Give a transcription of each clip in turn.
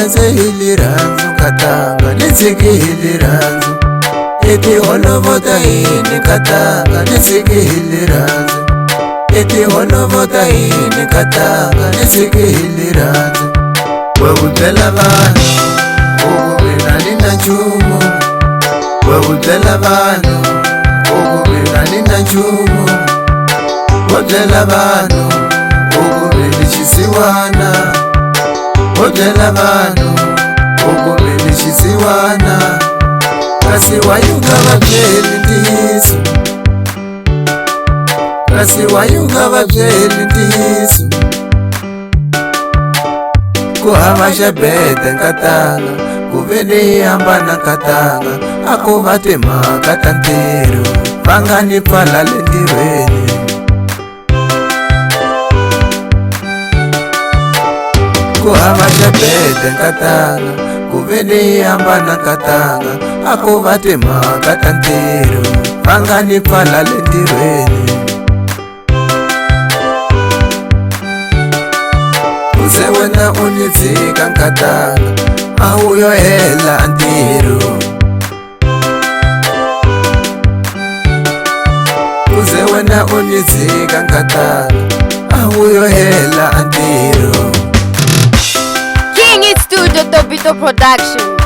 Nikuranze hili ranzu katanga nitsiki hili ranzu eti holovota ini katanga nitsiki hili ranzu eti holovota ini katanga nitsiki hili ranzu wekutela vanhu ukuvina nina nchumu wekutela vanhu ukuvina nina nchumu wotela vanhu ukuvini xisiwana wotela vanhu ukuvini xisiwana kasi wayunga vabyeli ntiyiso kasi wayunga vabyeli ntiyiso ku hava xebete nkatanga ku ve ni hambana nkatanga a ku va timhaka ta ntirho va nga ni pfala le ntirhweni ku hava xebete nkatanga ku ve ni hambana nkatanga a ku va timhaka ta ntirho va nga ni pfala le ntirhweni se wena u ni tshika nkatanga a wu yo hela ntirho kuze wena u ni tshika nkatanga a wu yo hela ntirho King Hit Studio Tobito Production.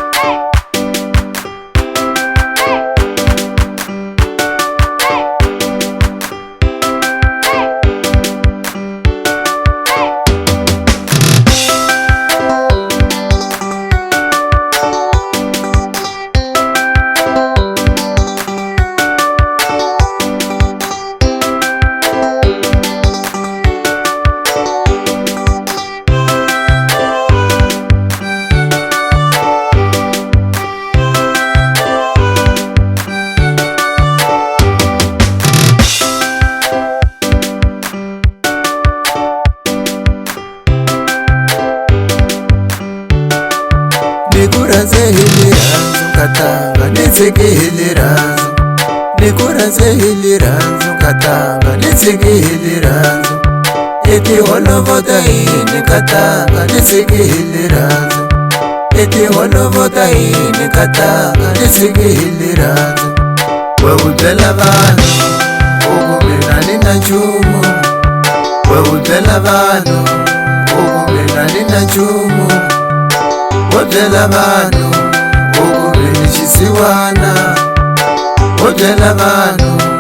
Nikuranze hili ranzu katanga nitsiki hili ranzu Nikuranze hili ranzu katanga nitsiki hili ranzu eti holovota ini katanga nitsiki hili ranzu eti holovota ini katanga nitsiki hili ranzu wekutela vanhu ukuvina nina nchumu wekutela vanhu ukuvina nina nchumu wotela vanhu ukuvini xisiwana wotela vanhu